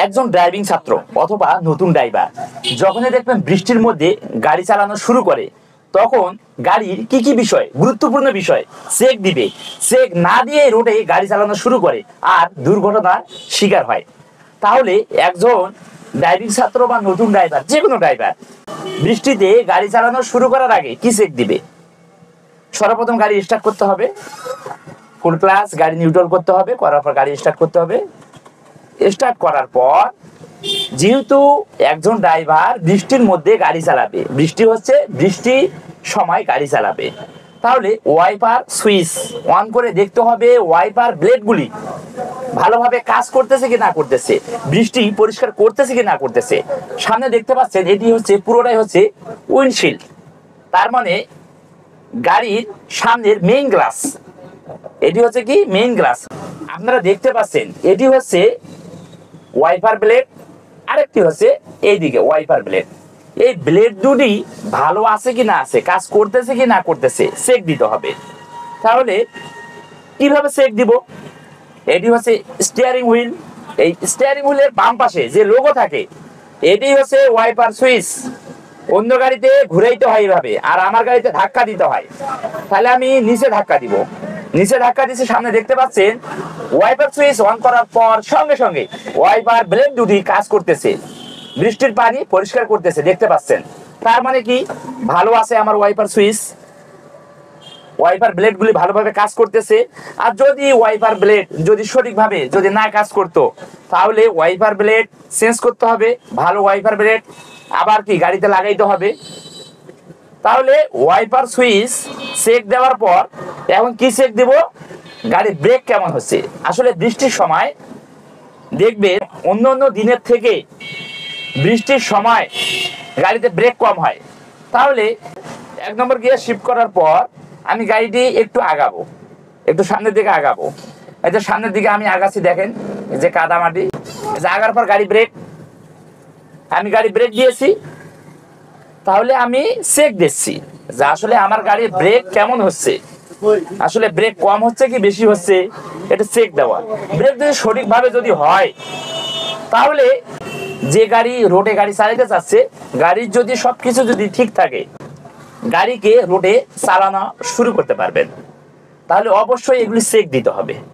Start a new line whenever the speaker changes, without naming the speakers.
একজন ড্রাইভিং ছাত্র অথবা নতুন ড্রাইভার যখনই দেখবেন বৃষ্টির মধ্যে গাড়ি চালানো শুরু করে, তখন গাড়ির কি কি বিষয়, গুরুত্বপূর্ণ বিষয় চেক দিবে। চেক না দিয়ে রোডে গাড়ি চালানো শুরু করে আর দুর্ঘটনার শিকার হয়। তাহলে একজন ড্রাইভিং ছাত্র বা নতুন ড্রাইভার, যে কোনো ড্রাইভার বৃষ্টিতে গাড়ি চালানো শুরু করার আগে কি চেক দিবে? সর্বপ্রথম গাড়ি স্টার্ট করতে হবে, ফুল ক্লাচ গাড়ি নিউট্রাল করতে হবে, করার পর গাড়ি স্টার্ট করতে হবে। স্টার্ট করার পর, যেহেতু একজন ড্রাইভার বৃষ্টির মধ্যে গাড়ি চালাবে, বৃষ্টি হচ্ছে, বৃষ্টির সময় গাড়ি চালাবে, তাহলে ওয়াইপার সুইচ অন করে দেখতে হবে ওয়াইপার ব্লেডগুলি ভালোভাবে কাজ করতেছে কি না করতেছে, বৃষ্টি পরিষ্কার করতেছে কি না করতেছে। সামনে দেখতে পাচ্ছেন এটি হচ্ছে পুরোটাই হচ্ছে উইন্ডশিল্ড, তার মানে গাড়ির সামনের মেইন গ্লাস, এটি হচ্ছে কি মেইন গ্লাস। আপনারা দেখতে পাচ্ছেন এটি হচ্ছে ওয়াইপার ব্লেড, আরেকটি হচ্ছে এইদিকে ওয়াইপার ব্লেড। এই ব্লেড দুটি ভালো আছে কি না আছে, কাজ করতেছে কি না করতেছে চেক দিতে হবে। তাহলে কিভাবে চেক দিব? এটি হচ্ছে স্টিয়ারিং হুইল, এই স্টিয়ারিং হুইলের বাম পাশে যে লোগো থাকে এটি হচ্ছে ওয়াইপার সুইচ। অন্য গাড়িতে ঘুরাইতে হয় এইভাবে, আর আমার গাড়িতে ধাক্কা দিতে হয়। তাহলে আমি নিচে ধাক্কা দিব, নিচে ধাক্কা দিচ্ছি, সামনে দেখতে পাচ্ছেন ওয়াইপার সুইচ অন করার পর সঙ্গে সঙ্গে ওয়াইপার ব্লেড দুটি কাজ করতেছে, বৃষ্টির পানি পরিষ্কার করতেছে, দেখতে পাচ্ছেন। তার মানে কি ভালো আছে আমার ওয়াইপার সুইচ, ওয়াইপার ব্লেড গুলি ভালোভাবে কাজ করতেছে। আর যদি ওয়াইপার ব্লেড যদি সঠিকভাবে যদি না কাজ করতো, তাহলে ওয়াইপার ব্লেড চেঞ্জ করতে হবে, ভালো ওয়াইপার ব্লেড আবার কি গাড়িতে লাগাইতে হবে। তাহলে ওয়াইপার সুইচ চেক দেওয়ার পর এখন কি চেক দেব? গাড়ির ব্রেক কেমন হচ্ছে। আসলে বৃষ্টির সময় দেখবেন অন্য অন্য দিনের থেকে বৃষ্টির সময় গাড়িতে ব্রেক কম হয়। তাহলে 1 নম্বর গিয়ার শিফট করার পর আমি গাড়িটি একটু আগাবো, একটু সামনের দিকে আগাবো। এই যে সামনের দিকে আমি আগাচ্ছি, দেখেন যে কাদা মাটি, যে আগার পর গাড়ি ব্রেক, আমি গাড়ি ব্রেক দিয়েছি। তাহলে আমি চেক দিচ্ছি যে আসলে আমার গাড়ির ব্রেক কেমন হচ্ছে, আসলে ব্রেক কম হচ্ছে কি বেশি হচ্ছে, এটা চেক দেওয়া। ব্রেক যদি সঠিকভাবে যদি হয়, তাহলে যে গাড়ি রোডে গাড়ি চালাতে চাচ্ছে, গাড়ির যদি সবকিছু যদি ঠিক থাকে, গাড়িকে রোডে চালানো শুরু করতে পারবেন। তাহলে অবশ্যই এগুলি চেক দিতে হবে।